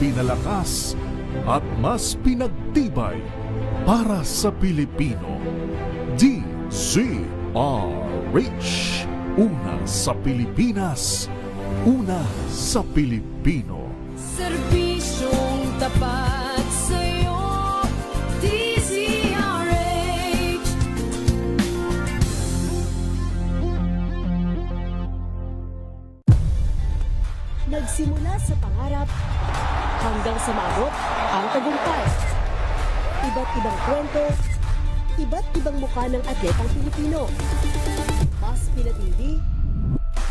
pinalakas at mas pinagtibay para sa Pilipino. DZRH. Una sa Pilipinas, una sa Pilipino. Serbisyong tapat sa'yo, DZRH. Nagsimula sa pangarap hanggang sa maabot ang tagumpay. Iba't ibang kwento, iba't ibang mukha ng atletang Pilipino. Mas pinatindi,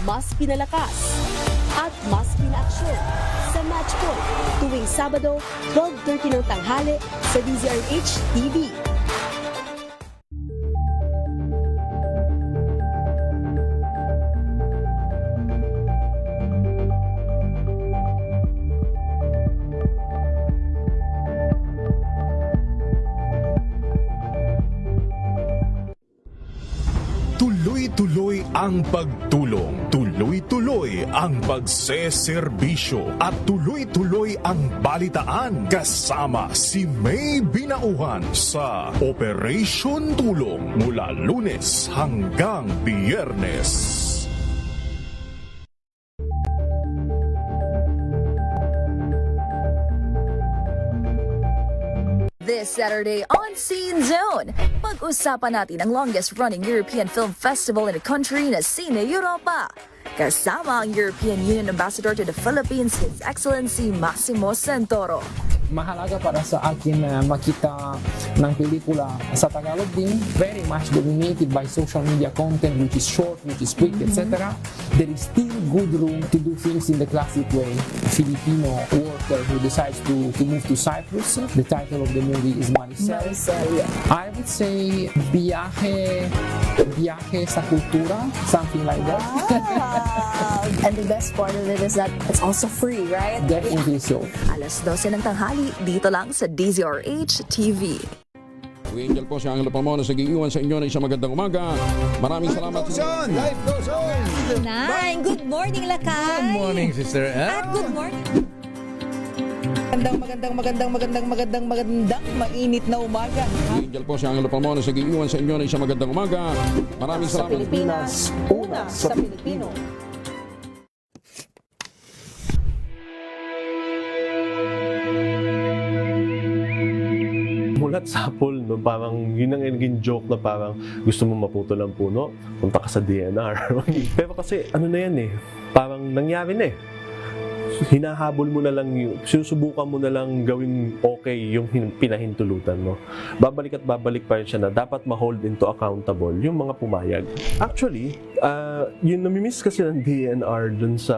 mas pinalakas, at mas pinaaksyon sa Match Point tuwing Sabado, 12:30 ng tanghali sa DZRH TV. Tuloy-tuloy ang pagtulong, tuloy-tuloy ang pagseserbisyo at tuloy-tuloy ang balitaan kasama si May Binauhan sa Operation Tulong mula Lunes hanggang Biyernes. This Saturday on Scene Zone, pag-usapan natin ang longest-running European Film Festival in the country na Cine Europa. Kasama ang European Union Ambassador to the Philippines, His Excellency Massimo Santoro. Mahalaga para sa akin na makita ng pelikula sa Tagalog din, very much dominated by social media content which is short, which is quick, etc. There is still good room to do things in the classic way. A Filipino worker who decides to move to Cyprus. The title of the movie is Maricel. I would say biyahe sa kultura, something like that. And the best part of it is that it's also free, right? Definitely so. Alas 12 ng tanghali, dito lang sa DZRH TV. Angel po si Angelo Palmona sa giiwan sa inyo na isang magandang umaga. Maraming salamat. Life goes on! Nine, good morning, Lakay! Good morning, Sister At good morning. Magandang mainit na umaga. Angel po si Angelo Palmona sa giiwan sa inyo na isang magandang umaga. Maraming Sa salamat. Pilipinas, una sa Pilipino. Mulat sapol, no? Parang yun ang naging joke na parang gusto mo maputol ang puno, punta ka sa DNR. Pero kasi ano na yan eh, parang nangyari na eh. Hinahabol mo na lang sinusubukan mo na lang gawing okay yung pinahintulutan mo. Babalik at babalik pa rin siya na dapat ma-hold into accountable yung mga pumayag. Actually, yung namimiss kasi ng DNR dun sa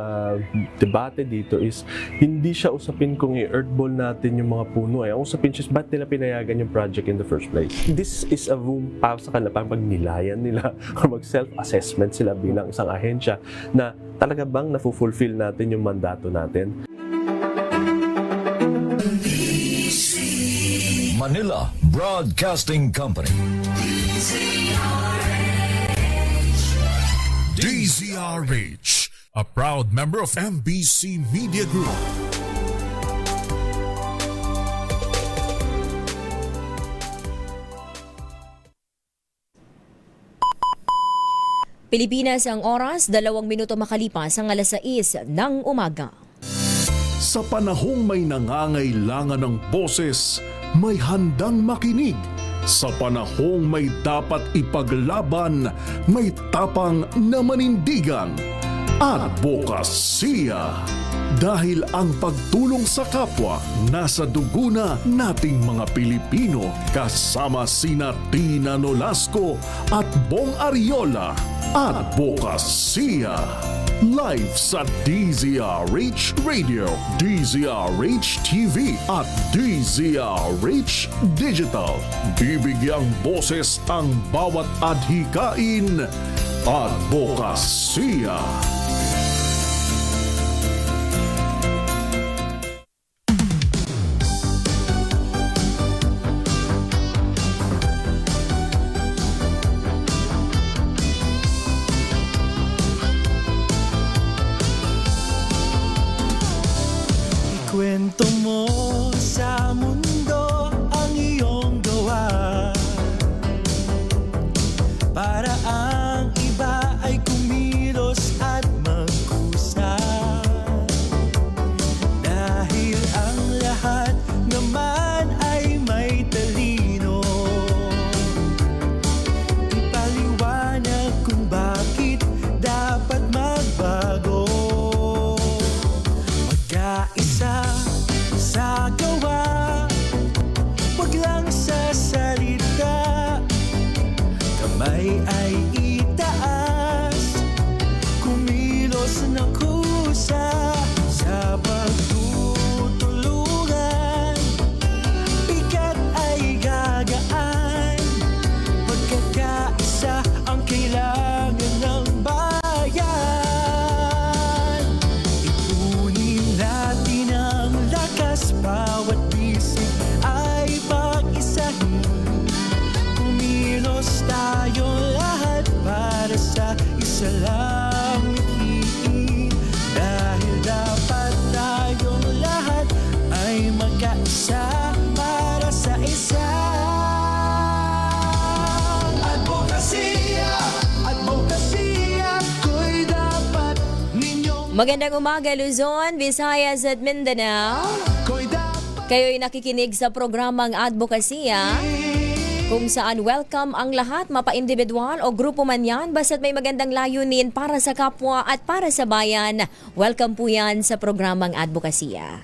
debate dito is hindi siya usapin kung i-earthball natin yung mga puno. Ang usapin siya is ba't nila pinayagan yung project in the first place. This is a room para sa kanila, parang pagnilayan nila or mag-self-assessment sila bilang isang ahensya na talaga bang na-fulfill natin yung mandato natin? Manila Broadcasting Company. DZRH, a proud member of MBC Media Group. Pilipinas ang oras, 2 minuto makalipas ang alas 6 ng umaga. Sa panahong may nangangailangan ng boses, may handang makinig. Sa panahong may dapat ipaglaban, may tapang na manindigan. Advokasya. Dahil ang pagtulong sa kapwa nasa dugo na nating mga Pilipino kasama sina Tina Nolasco at Bong Ariola. Advokasya. Live sa DZRH Radio, DZRH TV at DZRH Digital. Bibigyang boses ang bawat adhikain. Advokasya. Ikwento mo sa mundo ang iyong gawa, para ang iba ay kumilos at magkusa. Dahil ang lahat naman ay may talino, ipaliwanag kung bakit dapat magbago. Magkaisa sa gawa, wag lang sa salita. Kamay ay itaas, kumilos na kusa. Sa pagtutulungan, bigat ay gagaan. Pagkakaisa ang kailangan ng bayan. Ipunin natin ang lakas, bawat bisig ay pag-isahin. Kumilos tayo lahat para sa isa lang mithiin. Dahil dapat tayong lahat ay magkaisa para sa isa. Advokasya, advokasya, ko'y dapat ninyong Magandang umaga Luzon, Visayas at Mindanao. ko'y dapat Kayo'y nakikinig sa programang Advokasya, kung saan welcome ang lahat, mapa-individual o grupo man yan, basta't may magandang layunin para sa kapwa at para sa bayan. Welcome po yan sa programang Advokasya.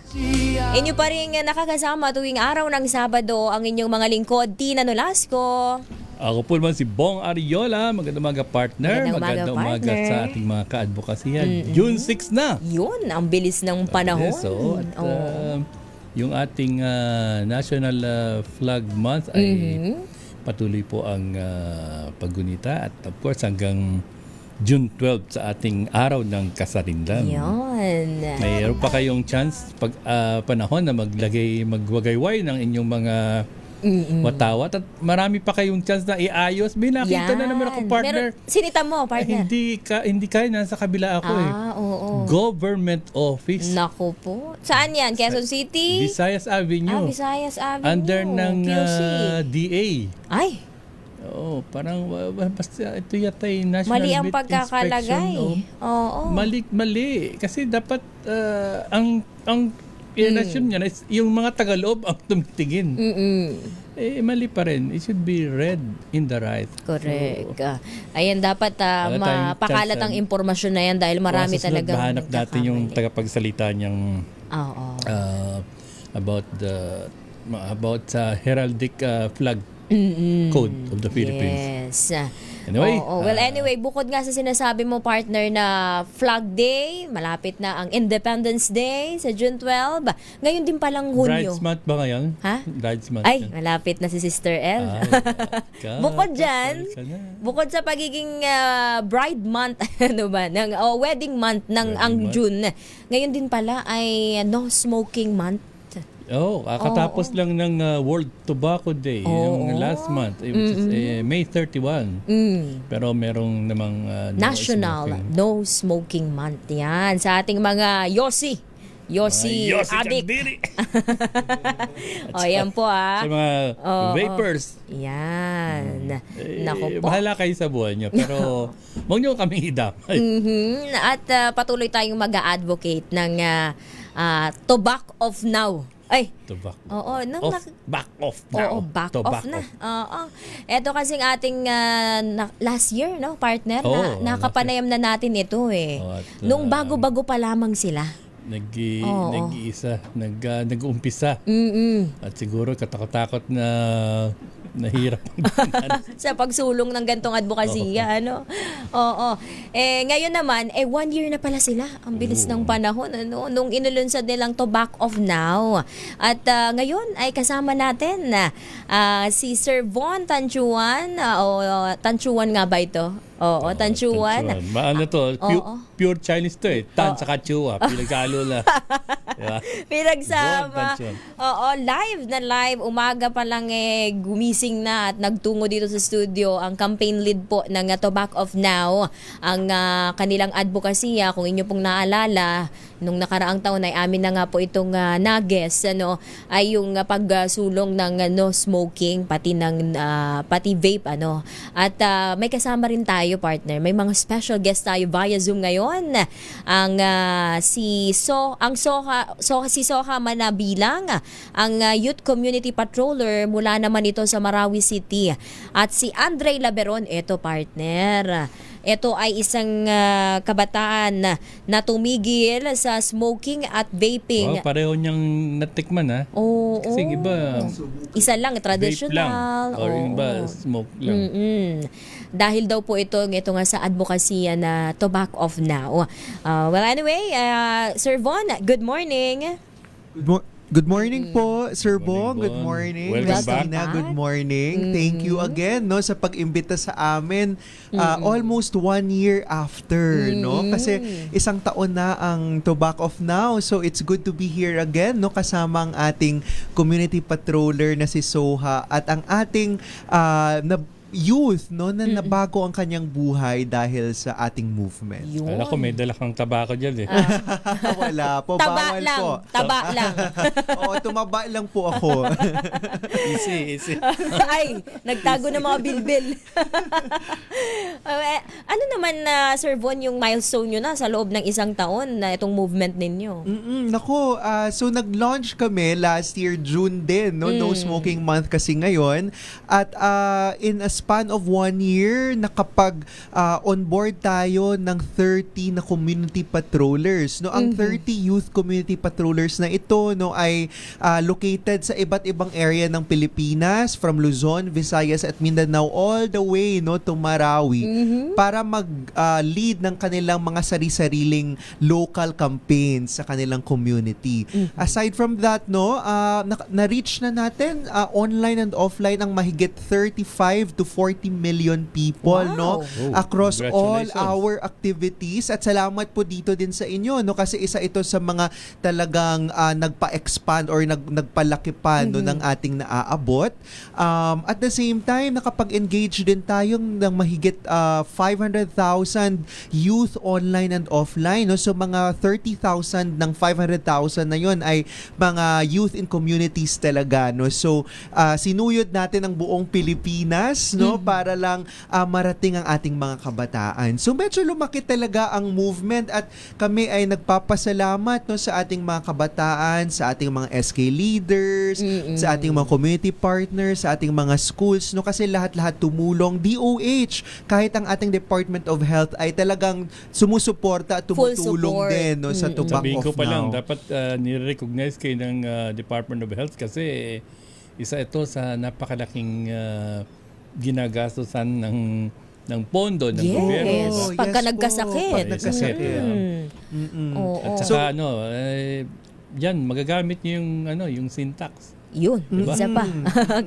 Inyo pa rin nakakasama tuwing araw ng Sabado ang inyong mga lingkod, Tina Nolasco. Ako po naman si Bong Ariola. Magandang umaga, partner. Magandang umaga, umaga partner. sa ating mga kaadvokasya. June 6 na. Yun, ang bilis ng panahon. So, at, yung ating National Flag Month ay patuloy po ang paggunita. At of course, hanggang June 12 sa ating araw ng kasarinlan. Yun. Mayroon pa kayong chance pag panahon na magwagayway ng inyong mga watawat at marami pa kayong chance na iayos. May nakita na naman ako, partner. Sinita mo, partner. Hindi kaya, nasa kabila ako Oo. Government office. Naku po. Saan yan? Quezon City? Visayas Avenue. Visayas Avenue. Under ng POC. DA. Ay, Oo, parang basta ito yata yung National mali ang Meat pagkakalagay. Inspection, Oo. Mali. Kasi dapat ang relasyon niya is yung mga tagaloob ang tumitingin. Mali pa rin. It should be read in the right. Correct. So, Ayan, dapat wala tayong mapakalat ang impormasyon na yan dahil marami talagang Mahanap natin yung tagapagsalita niyang Oo. about sa heraldic flag code of the Philippines. Yes. Anyway, Well, anyway, bukod nga sa sinasabi mo, partner, na Flag Day, malapit na ang Independence Day sa June 12. Ngayon din palang Hunyo. Brides Month ba ngayon? Ha? Brides Month. Ay, yan. malapit na si Sister El. Bukod dyan, bukod sa pagiging bride month, ano ba, wedding month ng ang June, ngayon din pala ay no smoking month. Katapos lang ng World Tobacco Day, yung last month, which is May 31. Pero merong namang National No Smoking Month. Yan, sa ating mga Yossi addict. Yan po Sa mga vapers. Yan. Nako po. Bahala kayo sa buhay nyo, pero huwag nyo kaming idamay. At patuloy tayong mag-a-advocate ng Tobacco of Now. Ay. Tobacco. Back off Oo, now. back off na. Ito kasing ating last year, no, partner, nakapanayam na natin ito nung bago-bago pa lamang sila. Nag-iisa, nag-uumpisa. At siguro katakot na nahirap sa pagsulong ng gantong advokasya, ano? Ngayon naman, 1 year na pala sila. Ang bilis ng panahon, ano? Nung inulunsad nilang Tobacco of Now. At ngayon ay kasama natin si Sir Von Tanchuan. Tanchuan nga ba ito? Tanchuan. Ano to? Pure Chinese to Tan saka Chua. Pinagsalo na. Diba? Pinagsama. Live. Umaga pa lang gumising na at nagtungo dito sa studio ang campaign lead po ng Tobacco of Now. Ang kanilang advokasya, kung inyo pong naalala, nung nakaraang taon ay amin na nga po itong nages ay yung pagsulong ng no smoking pati ng pati vape at may kasama rin tayo, partner, may mga special guest tayo via Zoom ngayon, ang si Soha Manabilang, ang Youth Community Patroller mula naman ito sa Marawi City, at si Andre Laberon, eto partner. Ito ay isang kabataan na tumigil sa smoking at vaping. Pareho niyang natikman ha. Oo. Kasi iba isa lang, traditional. vape lang. Or yung iba smoke lang. Dahil daw po ito nga sa advokasya na Tobacco Off Now. Well, anyway, Sir Von, good morning. Good morning po, Sir Bong. Good morning. Welcome Christina, back. good morning. Thank you again sa pag-imbita sa amin. Almost 1 year after, Kasi isang taon na ang Tobacco Off Now. So it's good to be here again, kasama ang ating community patroller na si Soha at ang ating youth na nabago ang kanyang buhay dahil sa ating movement. Alam ko may dala kang tabako dyan eh. Wala po, Taba bawal lang, po. taba lang. Oo, tumaba lang po ako. Easy. Ay, nagtago ng mga bilbil. Ano naman, Sir Von, yung milestone nyo na sa loob ng isang taon na itong movement ninyo? Nako, so nag-launch kami last year, June din, No Smoking Month kasi ngayon. At in a span of 1 year, nakapag-onboard tayo ng 30 na community patrollers. Ang 30 youth community patrollers na ito ay located sa iba't ibang area ng Pilipinas, from Luzon, Visayas at Mindanao all the way to Marawi, para mag-lead ng kanilang mga sari-sariling local campaigns sa kanilang community. Aside from that, na-reach na natin online and offline ang mahigit 35 to 40 million people across all our activities. At salamat po dito din sa inyo kasi isa ito sa mga talagang nagpa-expand or nagpalaki pa ng ating naaabot. At the same time, nakapag-engage din tayong ng mahigit 500,000 youth online and offline. So mga 30,000 ng 500,000 na yon ay mga youth in communities talaga. So sinuyod natin ang buong Pilipinas para lang marating ang ating mga kabataan. So medyo lumaki talaga ang movement at kami ay nagpapasalamat sa ating mga kabataan, sa ating mga SK leaders, sa ating mga community partners, sa ating mga schools kasi lahat-lahat tumulong. DOH, kahit ang ating Department of Health ay talagang sumusuporta at tumutulong din sa Tobacco Sabihin ko Off pa lang, Now. dapat nire-recognize kayo ng Department of Health kasi isa ito sa napakalaking ginagastosan ng pondo ng gobyerno. Yes, pagka nagkasakit. Pag nagkasakit. At saka yan, magagamit niyo yung syntax. Yun, Diba? isa pa.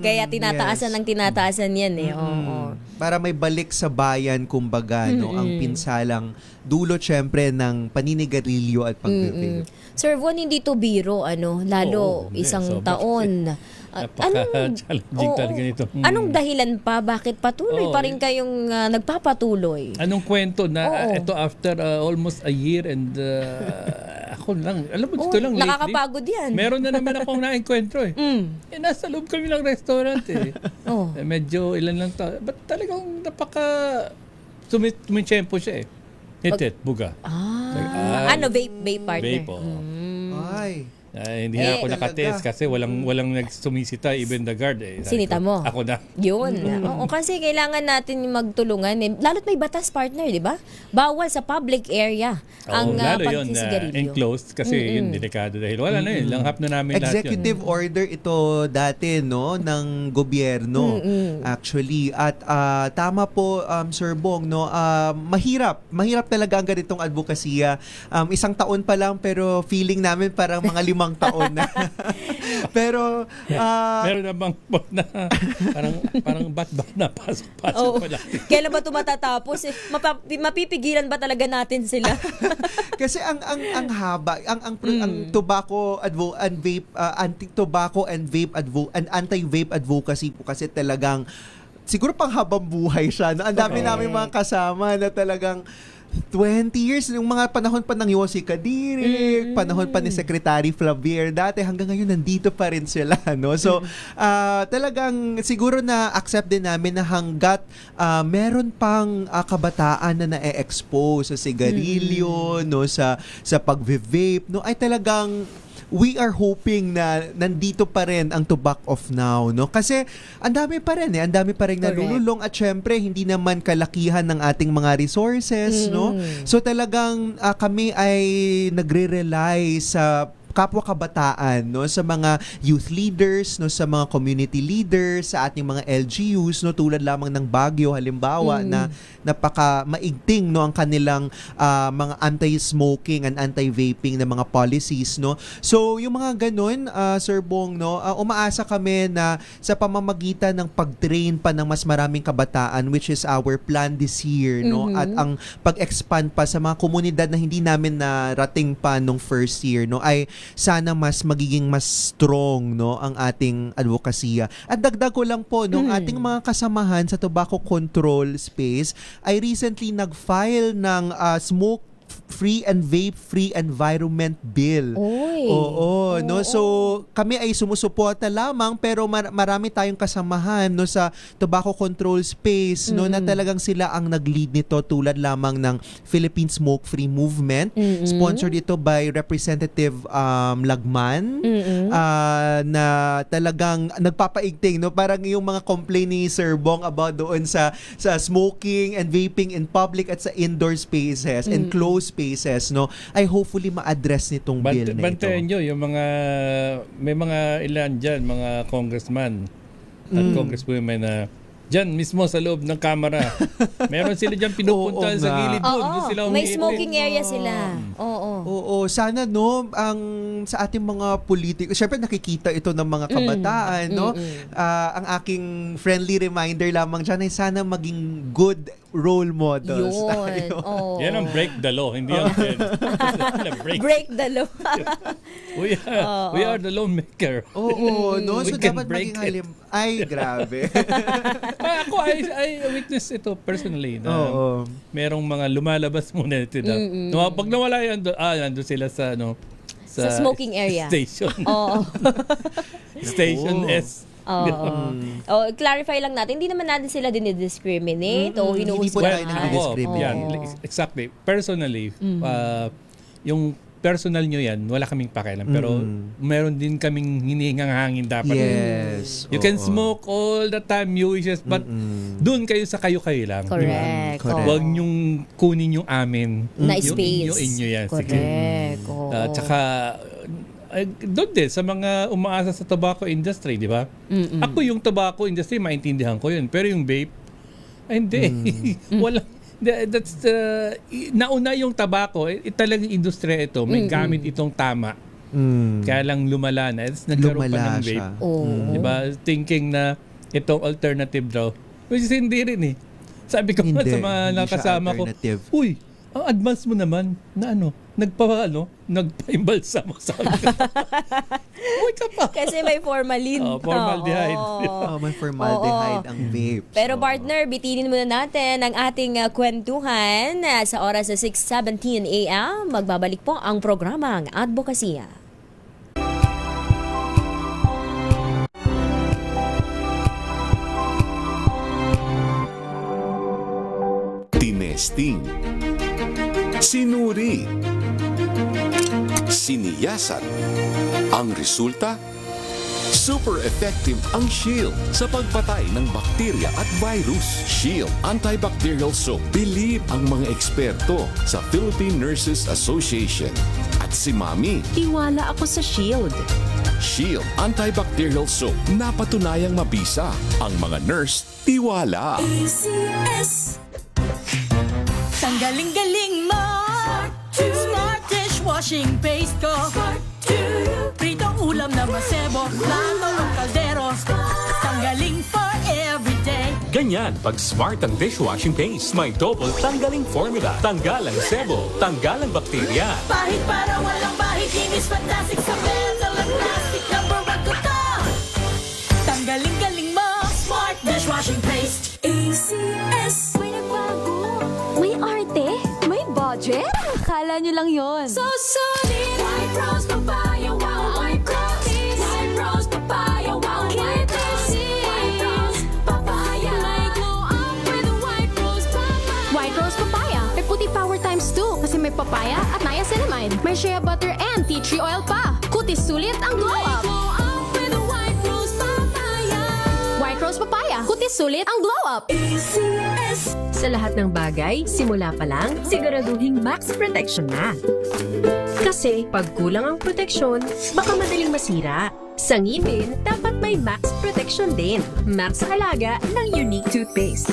Kaya tinataasan ng tinataasan yan Oo. Para may balik sa bayan, kumbaga, ang pinsalang dulot syempre ng paninigarilyo at pagbe-vape. Sir Von, hindi to biro, lalo isang taon. Napaka-challenging talaga nito. Anong dahilan pa? Bakit patuloy pa rin kayong nagpapatuloy? Anong kwento na ito after almost a year and ako lang, alam mo, dito lang lately. Nakakapagod yan. Meron na naman akong naenkwentro nasa loob kami ng restaurant medyo ilan lang tao. Ba't talagang tumitsyempo siya Hitit, buga. Vape partner? Vape, Ay. Hindi na ako nakatest kasi walang nagsumisita, even the guard Sinita mo? Ako na. Yun. Oo, kasi kailangan natin magtulungan. Lalo't may batas, partner, di ba? Bawal sa public area ang lalo yun pagkisigarilyo. enclosed kasi yun delikado dahil wala na yun. Langhap na namin Executive lahat yun. order ito dati ng gobyerno actually. At tama po, Sir Bong, mahirap talaga ang ganitong advokasya. Isang taon pa lang pero feeling namin parang mga 5 taon na. Pero meron na bang parang bat na pasok pala. Kailan ba ito matatapos? Mapipigilan ba talaga natin sila? Kasi ang haba, ang tobacco and vape, anti-tobacco and vape and anti-vape advocacy po kasi talagang siguro pang habang buhay siya. Ang dami namin mga kasama na talagang 20 years, yung mga panahon pa ng Yossi Kadiri, panahon pa ni Secretary Flavier, dati hanggang ngayon nandito pa rin sila, no? So, talagang siguro na accept din namin na hanggat meron pang kabataan na na-expose sa sigarilyo, no, sa pag-vape, no, ay talagang we are hoping na nandito pa rin ang Tubac of Now, no? Kasi ang dami pa rin ang dami pa rin nalululong at syempre hindi naman kalakihan ng ating mga resources, no? So talagang kami ay nagre-rely sa kapwa kabataan, no, sa mga youth leaders, no, sa mga community leaders, sa ating mga LGUs, no, tulad lamang ng Baguio halimbawa na napaka maigting, no, ang kanilang mga anti-smoking and anti-vaping na mga policies, no. So yung mga ganun, Sir Bong, no, umaasa kami na sa pamamagitan ng pag-train pa ng mas maraming kabataan, which is our plan this year, no, at ang pag-expand pa sa mga komunidad na hindi namin narating pa nung first year, no, ay sana mas magiging mas strong, no, ang ating advokasya. At dagdag ko lang po, no, ating mga kasamahan sa tobacco control space ay recently nag-file ng smoke-free and vape-free environment bill. Oo, no. So kami ay sumusuporta lamang pero marami tayong kasamahan, no, sa tobacco control space, no, na talagang sila ang nag-lead nito, tulad lamang ng Philippine Smoke-Free Movement, sponsored ito by Representative Lagman, na talagang nagpapaigting, no, parang yung mga complaint ni Sir Bong about doon sa smoking and vaping in public at sa indoor spaces and closed spaces, no, ay hopefully ma-address nitong bill na ito. Bantayan nyo yung mga, may mga ilan dyan, mga congressman at congresswomen na dyan mismo sa loob ng kamera. Meron sila dyan pinupuntahan sa gilid doon. Doon sila may smoking area sila. Oo, sana, no, ang sa ating mga politiko, syempre nakikita ito ng mga kabataan, no. Ang aking friendly reminder lamang dyan ay sana maging good role models. Yun. Yan ang break the law, hindi ang break the law. we are the lawmaker. Oo, no, We so can dapat break maging ay, grabe. Ako, I witness ito personally na merong mga lumalabas muna ito na. No, pag nawala yan, nandun sila sa, ano, sa smoking area. Station. Station S. Clarify lang natin, hindi naman natin sila dinidiscriminate o hinuhusgahan. Hindi po tayo nag-discriminate. Exactly. Personally, yung personal nyo yan, wala kaming pakialam. Pero meron din kaming hinihingang hangin dapat. Yes. You can smoke all the time you wishes, but doon kayo sa kayo-kayo lang. Correct. Huwag nyong kunin yung amin. Na yung space. Inyo yan. Correct. Tsaka, doon din, sa mga umaasa sa tobacco industry, di ba? Ako yung tobacco industry, maintindihan ko yun. Pero yung vape, ay hindi. Wala. That's nauna yung tobacco, talagang industriya ito, may gamit itong tama. Kaya lang lumala na. Nagkaroon pa ng vape. Diba? Thinking na itong alternative daw. Which is hindi rin eh. Sabi ko sa mga nakasama ko, uy, ang advance mo naman na nagpa-imbalsa mo sa akin. Uy ka pa. Kasi may formalin. Formaldehyde. May formaldehyde ang vape. Pero partner, bitinin muna natin ang ating kwentuhan sa oras sa 6:17 a.m. Magbabalik po ang programang Advokasya. Tinesting, sinuri, siniyasan. Ang resulta? Super effective ang Shield sa pagpatay ng bakterya at virus. Shield Antibacterial Soap. Believe ang mga eksperto sa Philippine Nurses Association. At si Mami. Tiwala ako sa Shield. Shield Antibacterial Soap. Napatunayang mabisa. Ang mga nurse, tiwala. ACS. Tanggaling-galing mo. Smart dishwashing paste ko. Pritong ulam na masebo. Plato ng kaldero. Tanggaling for everyday. Ganyan pag smart ang dishwashing paste. May double tanggaling formula. Tanggalang sebo. Tanggalang bakterya. Pahit para walang bahid. Linis fantastic sa metal at plastic. Number one ko to. Tanggaling-galing mo. Smart dishwashing paste. ACS. May nagbago. May arte. May Akala nyo lang yon. So solid. White rose papaya, wow, white rose. White rose papaya, wow, white rose. White rose papaya. May glow up with a white rose papaya. White rose papaya. May puti power times 2 kasi may papaya at niacinamide. May shea butter and tea tree oil pa. Kutis sulit ang glow up. Glow up with a white rose papaya. White rose papaya. Kutis sulit ang glow up. ACS. Sa lahat ng bagay, simula pa lang, siguraduhing max protection na. Kasi pag kulang ang proteksyon, baka madaling masira. Sa ngipin, dapat may max protection din. Max Alaga ng Unique Toothpaste.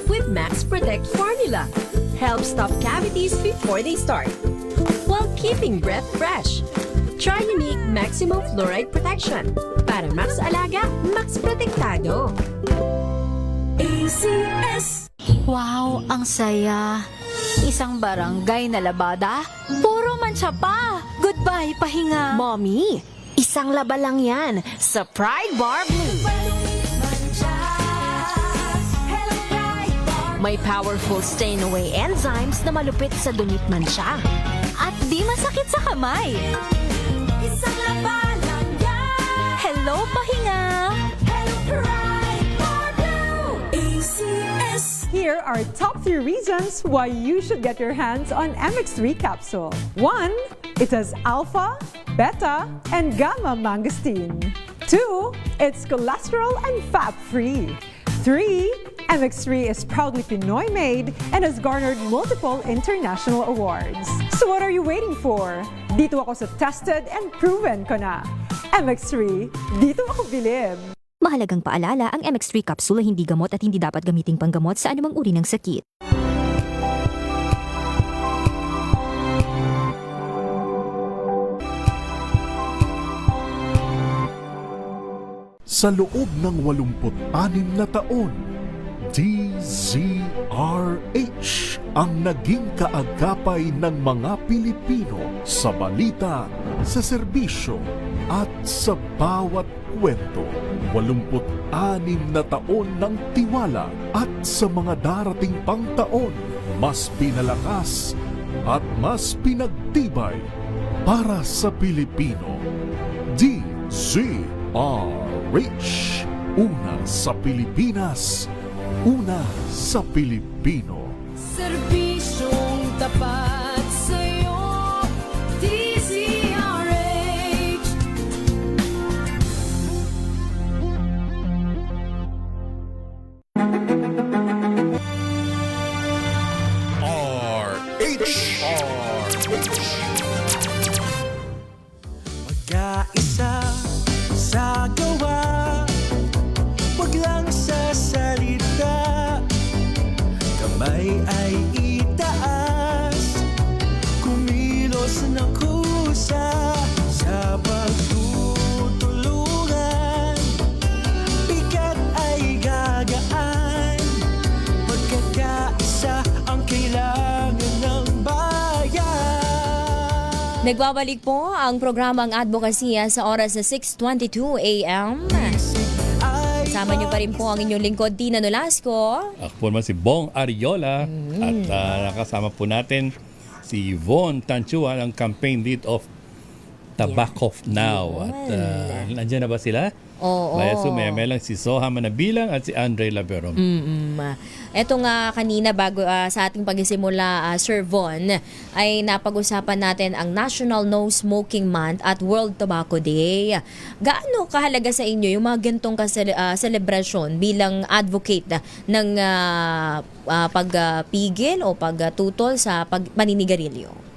With Max Protect Formula. Help stop cavities before they start. While keeping breath fresh. Try Unique Maximum Fluoride Protection. Para Max Alaga, Max Protektado. ACS. Wow, ang saya. Isang barangay na labada, puro mancha pa. Goodbye, pahinga. Mommy, isang laba lang yan sa Pride Bar Blue. May powerful stain-away enzymes na malupit sa dunit mancha. At di masakit sa kamay. Isang laba lang yan. Hello, pahinga. Hello, Pride Bar Blue. ACS. Here are top 3 reasons why you should get your hands on MX3 capsule. 1. It has alpha, beta, and gamma mangosteen. 2. It's cholesterol and fat-free. 3. MX3 is proudly Pinoy made and has garnered multiple international awards. So what are you waiting for? Dito ako sa tested and proven ko na. MX3, dito ako bilib. Mahalagang paalala, ang MX3 capsule ay hindi gamot at hindi dapat gamiting panggamot sa anumang uri ng sakit. Sa loob ng 86 na taon, DZRH ang naging kaagapay ng mga Pilipino sa balita, sa serbisyo at sa bawat kwento. 86 na taon ng tiwala at sa mga darating pang taon, mas pinalakas at mas pinagtibay para sa Pilipino. DZRH, una sa Pilipinas, una sa Pilipino. Serbisyong tapat sa'yo, DZRH. Mag-aisa sa gawa, wag lang sa salita. Kamay ay itaas, kumilos ng kusa sa pagtutulungan. Bigat ay gagaan, magkakaisa ang kailangan ng bayan. Nagbabalik po ang programang Advokasya sa oras na 6:22 a.m. Kasama niyo pa rin po ang inyong lingkod, Tina Nolasco. Ako po naman si Bong Ariola. At nakasama po natin si Yvonne Tanchuan, ang campaign lead of Tobacco Now. At nandiyan na ba sila? Oo. May lang si Soha Manabilang at si Andre Laverom. Eto nga kanina bago sa ating pagsisimula, Sir Von, ay napag-usapan natin ang National No Smoking Month at World Tobacco Day. Gaano kahalaga sa inyo yung mga gantong celebration bilang advocate ng pagpigil o pagtutol sa paninigarilyo?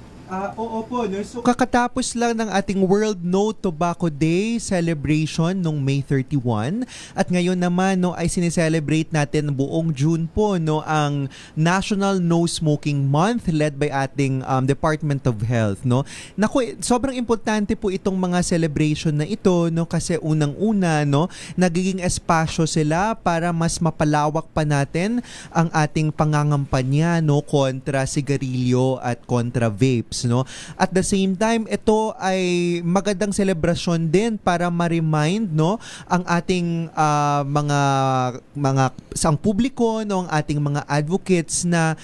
Oo po. No? So, kakatapos lang ng ating World No Tobacco Day celebration nung May 31 at ngayon naman ay sineselebrate natin buong June po ang National No Smoking Month led by ating Department of Health. No? Naku, sobrang importante po itong mga celebration na ito kasi unang-una nagiging espasyo sila para mas mapalawak pa natin ang ating pangangampanya kontra sigarilyo at kontra vapes. advocates, no? At the same time, ito ay magandang selebrasyon din para ma-remind, no, ang ating mga sang publiko, no, ang ating mga advocates na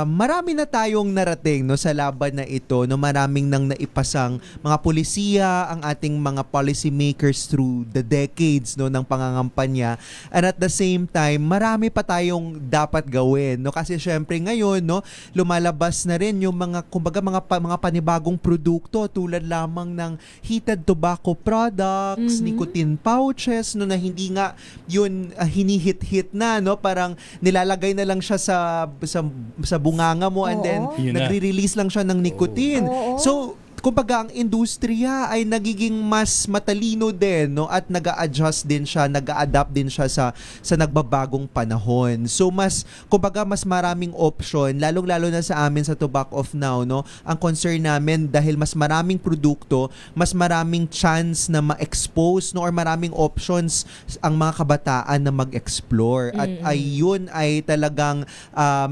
marami na tayong narating, no, sa laban na ito, no, maraming nang naipasang mga polisiya, ang ating mga policy makers through the decades, no, ng pangangampanya. And at the same time, marami pa tayong dapat gawin, no, kasi syempre ngayon, no, lumalabas na rin yung mga kumbaga mga panibagong produkto tulad lamang ng heated tobacco products, nicotine pouches, no, na hindi nga yun hinihit-hit na, no, parang nilalagay na lang siya sa bunganga mo and then Yun na. nagre-release lang siya ng nicotine. So kumbaga ang industriya ay nagiging mas matalino din, no, at nag-a-adjust din siya, nag-a-adapt din siya sa nagbabagong panahon. So mas kumbaga mas maraming option, lalong-lalo na sa amin sa Tobacco Off Now, no. Ang concern namin dahil mas maraming produkto, mas maraming chance na ma-expose, no, or maraming options ang mga kabataan na mag-explore. At ayun ay talagang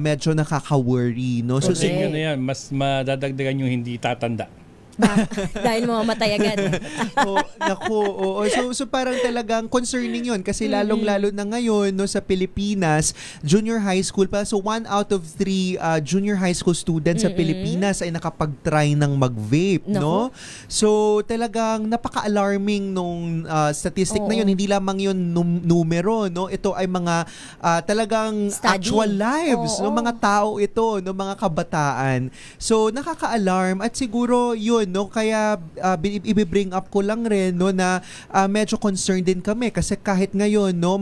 medyo nakaka-worry, no. So, yun na yan, mas madadagdagan yung hindi tatanda. Dahil mamamatay agad. So parang talagang concerning yun kasi lalong-lalo na ngayon, no, sa Pilipinas, junior high school pa. So 1 out of 3 junior high school students sa Pilipinas ay nakapag-try ng mag-vape, no? So talagang napaka-alarming nung statistic na yun. Hindi lamang yun numero, no? Ito ay mga talagang actual lives, no, mga tao ito, no, mga kabataan. So nakaka-alarm at siguro yun, no, kaya i-bring up ko lang rin, no, na medyo concerned din kami kasi kahit ngayon, no,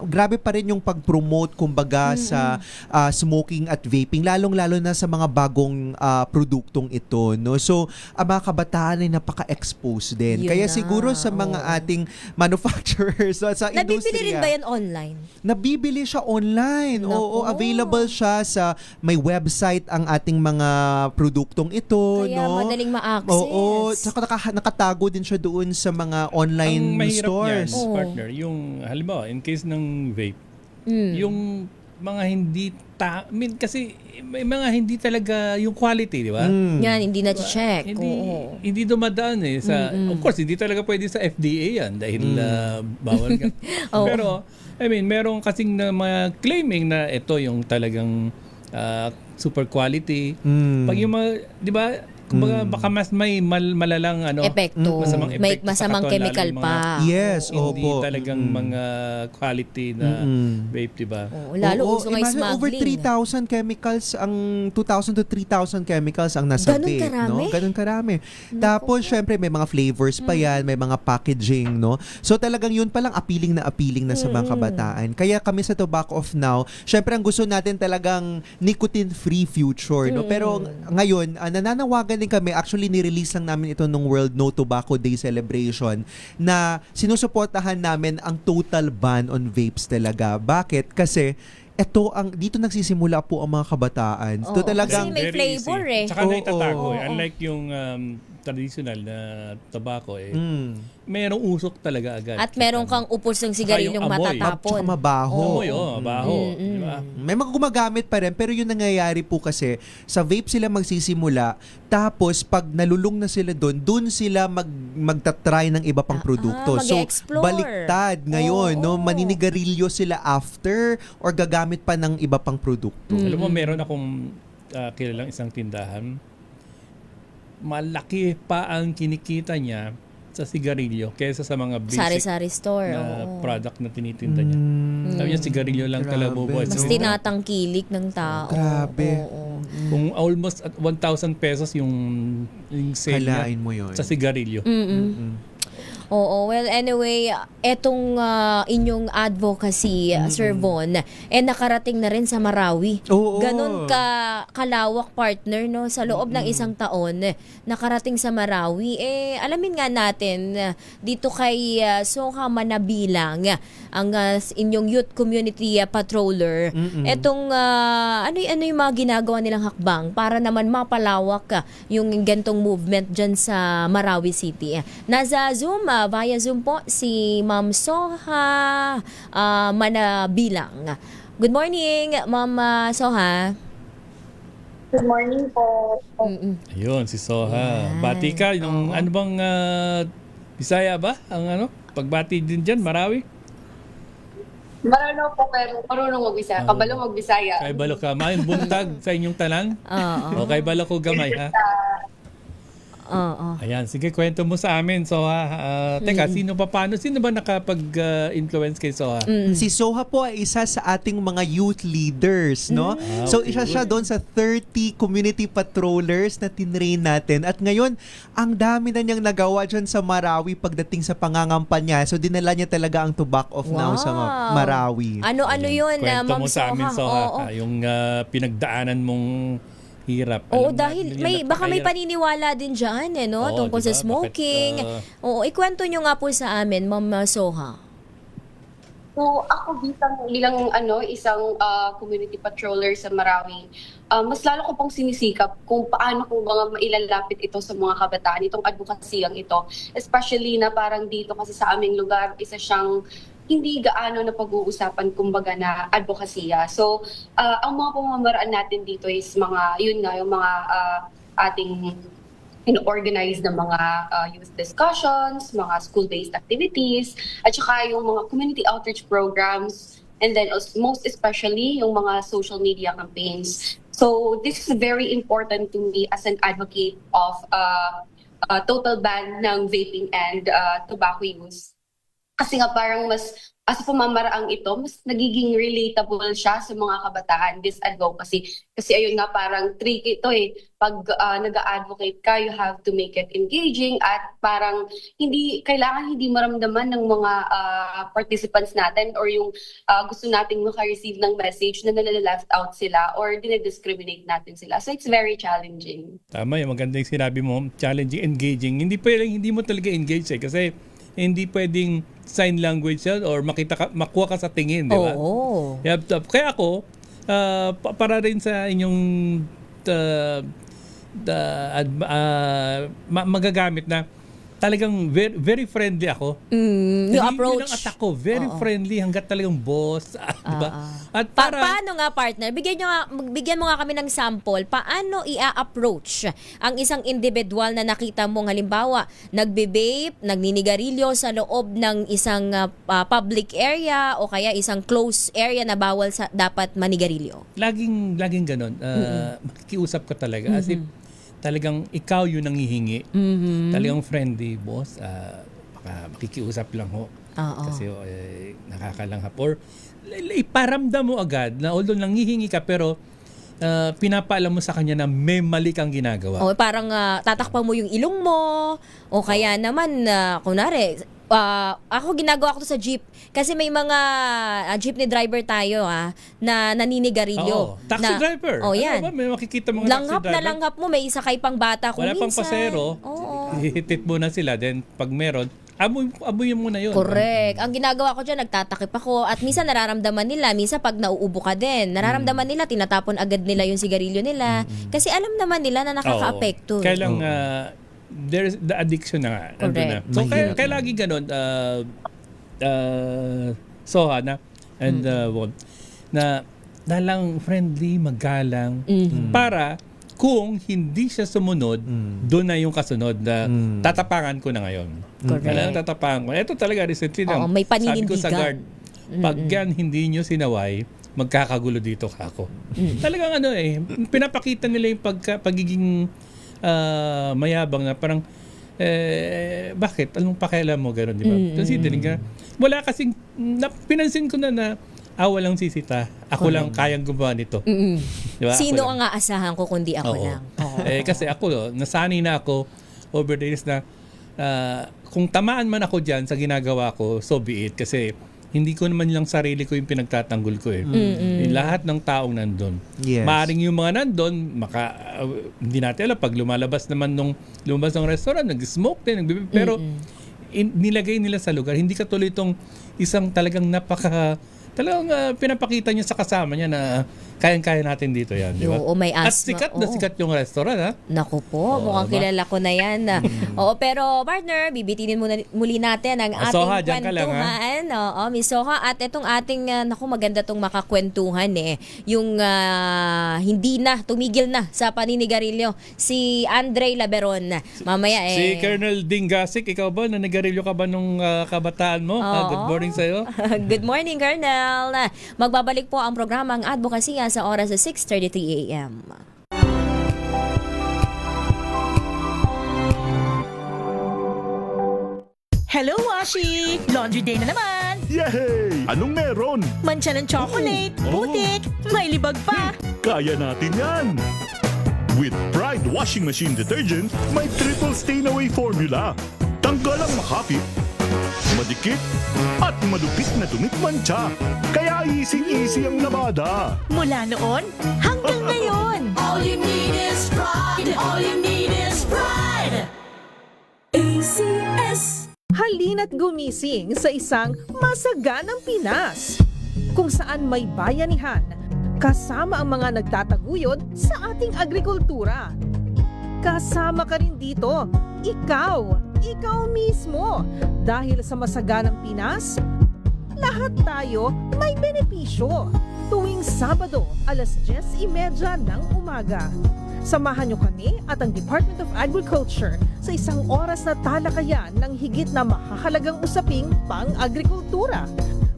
grabe pa rin yung pag-promote kumbaga sa smoking at vaping, lalong-lalo na sa mga bagong produktong ito, no. So ang mga kabataan ay napaka-expose din. Yun Kaya na. siguro sa mga ating manufacturers, sa industriya. Nabibili rin ba yan online? Nabibili siya online. Oo, available siya sa may website ang ating mga produktong ito, Kaya no. madaling ma-access. Oo, saka nakatago din siya doon sa mga online Ang mahirap stores. niyan, partner, yung halimbawa, in case ng vape, yung mga hindi kasi may mga hindi talaga yung quality, di ba? Yan, hindi na-check. Hindi dumadaan sa of course hindi talaga pwede sa FDA yan dahil bawal ka. Pero I mean, merong kasing na mga claiming na ito yung talagang super quality. Pag yung mga, di ba, kumbaga baka mas may malalang epekto. Masamang May epekto sa masamang katawan, chemical lalo yung pa. Yes, hindi opo. talagang mga quality na vape, di ba? Lalo Oo, uso nga yung imagine, over smuggling. 3,000 chemicals, ang 2,000 to 3,000 chemicals ang nasa Ganun vape, karami? no? Ganun karami. Tapos, syempre, may mga flavors pa yan, may mga packaging, no? So, talagang yun palang appealing na sa mga kabataan. Kaya kami sa Tobacco Off Now, syempre, ang gusto natin talagang nicotine-free future, no? Pero ngayon, nananawagan din kami, actually, ni-release lang namin ito nung World No Tobacco Day celebration na sinusuportahan namin ang total ban on vapes talaga. Bakit? Kasi dito nagsisimula po ang mga kabataan. Ito talagang Kasi may flavor Tsaka naitatago. Unlike yung traditional na tobacco merong usok talaga agad. At meron kang upos ng sigarilyong matatapon. Tsaka mabaho. Amoy, baho. Diba? May mga gumagamit pa rin, pero yung nangyayari po kasi, sa vape sila magsisimula, tapos pag nalulung na sila doon sila magtatry ng iba pang produkto. So, baliktad ngayon, no? Maninigarilyo sila after or gagamit pa ng iba pang produkto. Alam mo, meron akong kilalang isang tindahan, malaki pa ang kinikita niya sa sigarilyo kaysa sa mga basic sari-sari store na product na tinitinda niya. Sabi niya, sigarilyo lang talaga bubuhay. Mas tinatangkilik ng tao. Grabe. Kung almost at 1,000 pesos yung sale niya Kalain mo yun. sa sigarilyo. Oo, well anyway, etong inyong advocacy, Sir Von, nakarating na rin sa Marawi. Ganon kalawak, partner, no, sa loob ng isang taon, nakarating sa Marawi. Alamin nga natin dito kay Soha Manabilang, ang inyong youth community patroller. Etong ano yung mga ginagawa nilang hakbang para naman mapalawak yung gantong movement dyan sa Marawi City. Nasa Zoom, via Zoom po, si Ma'am Soha Manabilang. Good morning, Ma'am Soha. Good morning po. Ayun, si Soha. Bati ka, yung ano bang Bisaya ba? Ang ano? Pagbati din dyan, Marawi? Marunong po pero marunong mag-Bisaya. Kabalo mag-Bisaya. Kay balo ka. Maayong buntag sa inyong tanan? O kay balo ko gamay, ha? Ayan, sige, kwento mo sa amin, Soha. Teka, sino ba nakapag-influence kay Soha? Si Soha po ay isa sa ating mga youth leaders, no? So isa siya doon sa 30 community patrollers na tinrain natin. At ngayon, ang dami na niyang nagawa dyan sa Marawi pagdating sa pangangampanya. So dinala niya talaga ang to back off now sa Marawi. Ano yun, Kwento Ma'am mo sa amin, Soha? Soha. Yung pinagdaanan mong hirap. Oo, Alam dahil baka may paniniwala din dyan, no? Oo, Tungkol diba? sa smoking. Oo, ikwento nyo nga po sa amin, Ma'am Soha. So, ako bilang isang community patroller sa Marawi, mas lalo ko pong sinisikap kung paano ko mga mailalapit ito sa mga kabataan, itong advokasiyang ito. Especially na parang dito kasi sa aming lugar, isa siyang hindi gaano na pag-uusapan kumbaga na advokasya. So, ang mga pamamaraan natin dito is yung mga ating in-organize na mga youth discussions, mga school-based activities, at saka yung mga community outreach programs, and then most especially yung mga social media campaigns. So, this is very important to me as an advocate of total ban ng vaping and tobacco use. Kasi nga parang mas as pamamaraang ito, mas nagiging relatable siya sa mga kabataan, this advocacy. Kasi ayun nga, parang tricky ito eh. Pag nag-advocate ka, you have to make it engaging at parang hindi maramdaman ng mga participants natin or yung gusto nating maka-receive ng message na nalileft out sila or dinidiscriminate natin sila. So it's very challenging. Tama, yung maganda yung sinabi mo, challenging, engaging. Hindi mo talaga engage eh, kasi hindi pwedeng sign language yan or makuha ka sa tingin, di ba? Oo. Kaya ako, para rin sa inyong magagamit na talagang very, very friendly ako. Yung approach. Yun ang attack ko. Very friendly hanggat talagang boss. Diba? At paano nga, partner? Bigyan mo nga kami ng sample. Paano i-approach ang isang individual na nakita mong halimbawa, nagbe-vape, nagninigarilyo sa loob ng isang public area o kaya isang close area na bawal dapat manigarilyo? Laging ganon. Makikiusap ka talaga. As if talagang ikaw yung nangihingi. Talagang friendly, boss. Baka makikiusap lang ho. Kasi nakakalanghap. Or iparamdam mo agad na although nangihingi ka pero pinapaalam mo sa kanya na may mali kang ginagawa. O parang tatakpan mo yung ilong mo o kaya naman kunwari ako ginagawa ko to sa jeep kasi may mga jeepney driver tayo na naninigarilyo. Taxi driver. Yan. Ano ba? May makikita mga langhap taxi driver. Langhap mo, may isakay pang bata kung wala minsan. Pang pasero. Hitit mo na sila. Then pag meron, amoy mo na yun. Correct. Ang ginagawa ko dyan, nagtatakip ako at minsan nararamdaman nila, minsan pag nauubo ka din, nararamdaman nila, tinatapon agad nila yung sigarilyo nila kasi alam naman nila na nakaka-apekto. Kaya lang there's the addiction na nga. Correct. So kaya lagi ganun Soha na and na lang friendly, magalang para kung hindi siya sumunod, doon na yung kasunod na tatapangan ko na ngayon. Kailangan tatapangan ko. Ito talaga recently lang. May sabi ko sa guard, pag yan hindi nyo sinaway, magkakagulo dito ka ako. Talagang pinapakita nila yung pagiging mayabang na parang bakit? Anong pakialam mo gano'n, di ba? Considering ka, wala kasing pinansin ko na walang sisita. Ako lang kayang gumawa nito. Diba? Sino ang aasahan ko kundi ako lang? Kasi ako, nasanay na ako over the years na kung tamaan man ako dyan sa ginagawa ko, so be it. Kasi hindi ko naman lang sarili ko yung pinagtatanggol ko lahat ng taong nandun. Yes. Maaring yung mga nandun, hindi natin alam, pag lumabas ng restaurant, nag-smoke din, pero nilagay nila sa lugar. Hindi katuloy itong isang talagang talagang pinapakita niya sa kasama niya na kayang-kaya natin dito yan, di ba? Oo, may At asthma. sikat na Oo. sikat yung restaurant, ha? Naku po, mukhang diba? kilala ko na yan. Oo, pero partner, bibitinin muli natin ang ating Soha, dyan ka lang, kwentuhan. Oo, Miss Soha. At itong ating, naku, maganda tong makakwentuhan eh. Yung hindi na, tumigil na sa paninigarilyo. Si Andre Laberon. Mamaya eh. Si Colonel Dingasik, ikaw ba? Nanigarilyo ka ba nung kabataan mo? Good morning sa'yo. Good morning, Colonel. Magbabalik po ang programang Advokasya sa oras sa 6:33 a.m. Hello, Washi! Laundry day na naman! Yay! Anong meron? Mancha ng chocolate, putik, may libag pa! Kaya natin yan! With Pride Washing Machine Detergent, may triple stain-away formula. Tanggal ang makapit, madikit, at malupit na tumitmancha. Kaya easy-easy ang labada. Mula noon hanggang ngayon! All you need is pride. All you need is pride. ACS. Halina't gumising sa isang masaganang Pinas, kung saan may bayanihan, kasama ang mga nagtataguyod sa ating agrikultura. Kasama ka rin dito, ikaw mismo. Dahil sa masaganang Pinas, lahat tayo may benepisyo. Tuwing Sabado, alas 10:30 ng umaga. Samahan niyo kami at ang Department of Agriculture sa isang oras na talakayan ng higit na mahahalagang usaping pang-agrikultura.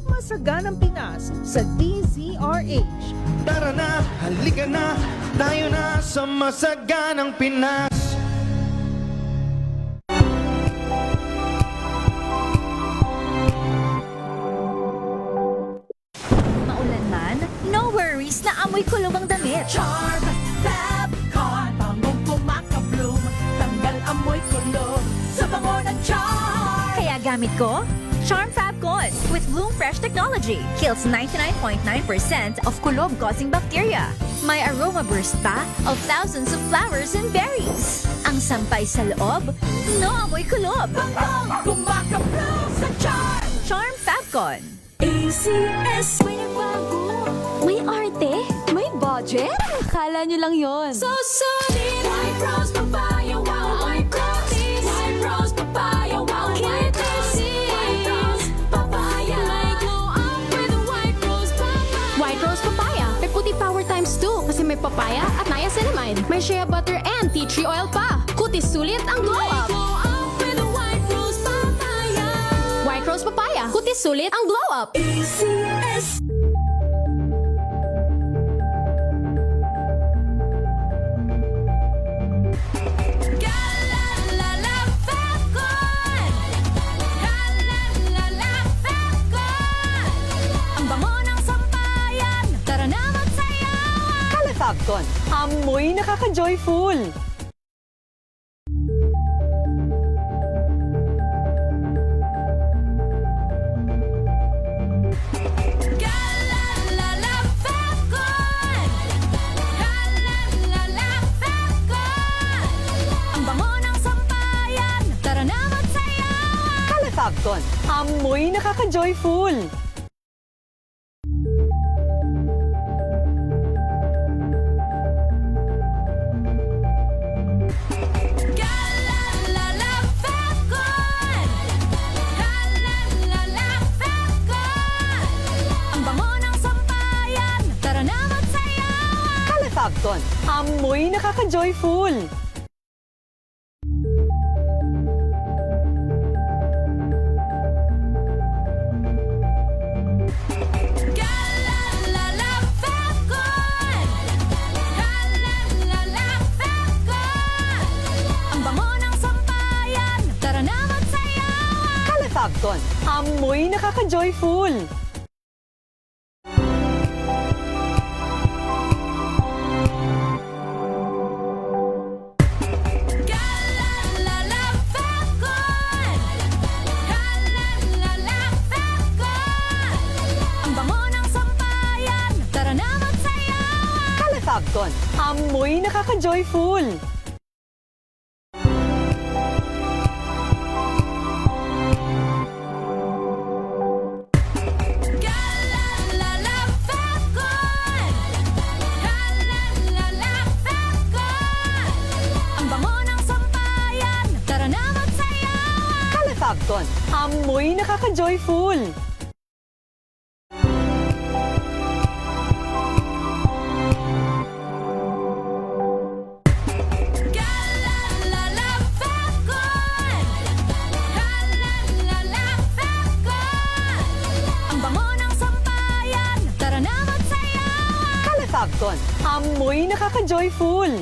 Masaganang Pinas sa DZRH. Tara na, halika na, tayo na sa masaganang Pinas. Maulan man, no worries na amoy kulog ang damit. Charm Fabcon, bangong kumakabloom, tanggal amoy kulog sa bango ng Charm. Kaya gamit ko, Charm Fabcon with Bloom Fresh Technology. Kills 99.9% of kulog-causing bacteria. May aroma burst pa of thousands of flowers and berries. Ang sampay sa loob, no amoy kulob. Bangong kumakabloom sa Charm. Charm Fabcon. ACS. May nagbago. May arte? May budget? Akala nyo lang yon. So solid. White rose papaya, wow, white rose. White rose papaya, wow, white rose. White rose papaya. May glow up with white rose papaya. White Rose Papaya. May puti power times 2 kasi may papaya at niacinamide. May shea butter and tea tree oil pa. Kutis sulit ang glow May up. glow up with white rose papaya. White Rose Papaya. Kutis sulit ang glow up. ACS. Galalala Fabcon. Galalala Fabcon. Ang bango ng sampayan, tara na magsayawan. Kala Fabcon, amoy nakaka-joyful. Galalala Fabcon. Galalala Fabcon. Ang bango ng sampayan, tara na magsayawan. Kala Fabcon, amoy nakaka-joyful. Galalala Fabcon. Galalala Fabcon. Ang bango ng sampayan, tara na magsayawan. Kala Fabcon, amoy nakaka-joyful. Galalala Fabcon. Galalala Fabcon. Ang bango ng sampayan, tara na magsayawan. Kala Fabcon, amoy nakaka-joyful. Galalala Fabcon. Galalala Fabcon. Ang bango ng sampayan, tara na magsayawan. Kala Fabcon, amoy nakaka-joyful. Galalala Fabcon. nakaka-joyful. Ang bango ng sampayan, tara na magsayawan. Calafabcon, amoy nakaka-joyful.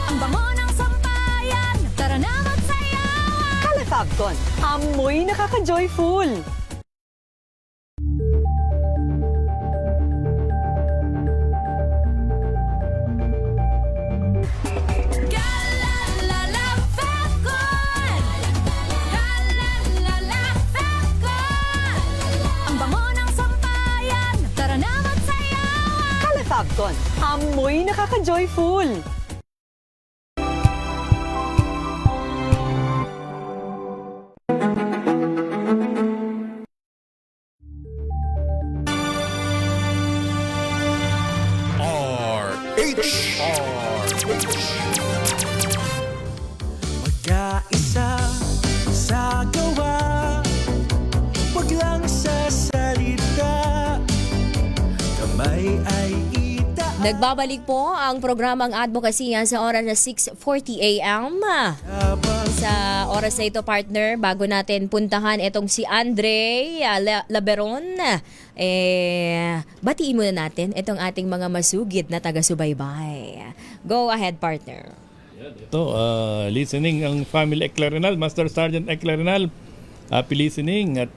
Ang bango ng sampayan, tara na magsayawan. Calafabcon, amoy nakaka-joyful. Ang bango ng sampayan, tara na magsayawan. Calafabcon, amoy nakaka-joyful. Magkaisa sa gawa, wag lang sa salita, kamay ay Nagbabalik po ang programang Advocacy sa oras na 6:40 a.m. Sa oras na ito, partner, bago natin puntahan itong si Andre Laberon, batiin muna natin itong ating mga masugid na taga-subaybay. Go ahead, partner. Ito, listening ang Family Eclarinal, Master Sergeant Eclarinal. Happy listening at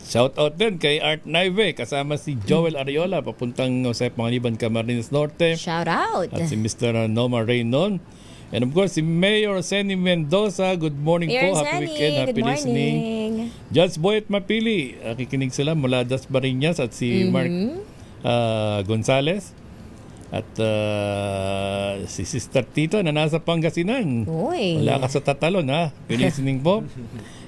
shout out din kay Art Naive, kasama si Joel Ariola papuntang Jose Pangaliban, Camarines Norte. Shout out. At si Mr. Noma Reynon. And of course, si Mayor Senny Mendoza. Good morning Mayor po. Happy Senny, weekend. Happy good listening. morning. Judge Boyet Mapili. Kikinig sila mula Das Bariñas at si Mark Gonzales. At si Sister Tito na nasa Pangasinan. Uy. Wala ka sa tatalon, ha? Happy listening po.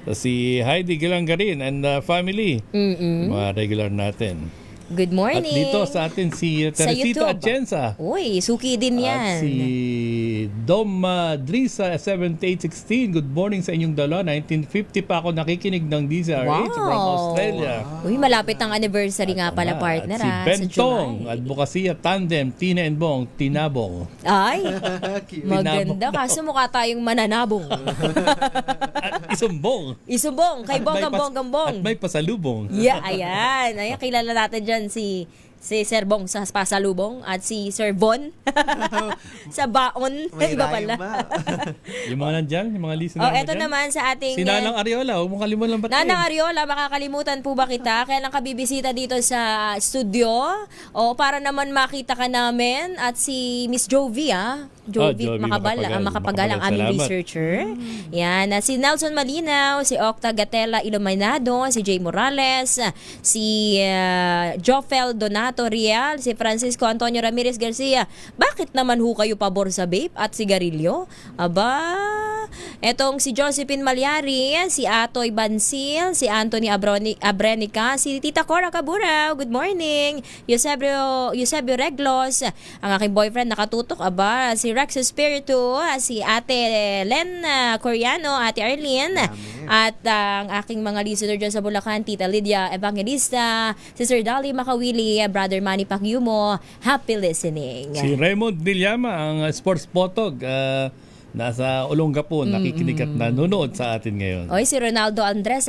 Si Heidi Gilangarin and family. Mga regular natin. Good morning. At dito sa atin si Teresita Atienza. Uy, suki din yan. At si Dom Drisa 7816. Good morning sa inyong dalawa. 1950 pa ako nakikinig ng DZRH from Australia. Uy, malapit ang anniversary nga pala, partner. At si sa Bentong, July. Advocacia Tandem, Tina and Bong, Tinabong. Ay, maganda. Kaso mukha tayong mananabong. At isumbong. Isumbong, kay Bonggang-Bonggang-Bong. At may pasalubong. Yeah, ayan. Ayan, kilala natin dyan si Sir Bong sa pasalubong at si Sir Bon sa baon. Iba pala. Yung mga nandyan, yung mga listener mo eto dyan. naman sa ating... Si Nanang Ariola, huwag mong kalimutan batiin. Nanang Ariola, makakalimutan po ba kita? Kaya lang kabibisita dito sa studio. O para naman makita ka namin. At si Miss Jovi, Jovi Makapagal, ang aming Salamat. researcher. Yan. Si Nelson Malinaw, si Octa Gatela Ilomaynado, si Jay Morales, si Jofel Donato Rial, si Francisco Antonio Ramirez Garcia. Bakit naman ho kayo pabor sa vape at sigarilyo? Aba, etong si Josephine Malyari, si Atoy Bansil, si Anthony Abrenica, si Tita Cora Cabura, good morning. Eusebio Reglos, ang aking boyfriend nakatutok. Aba, si Rex Espiritu, si Ate Len Coriano, Ate Arlene, at ang aking mga listener dyan sa Bulacan, Tita Lydia Evangelista, si Sir Dali Makawili, Brother Manny Pakyumo. Happy listening. Si Raymond Villama, ang sports photog, nasa Olongapo, nakikinig at nanonood sa atin ngayon. Oy, si Ronaldo Andres,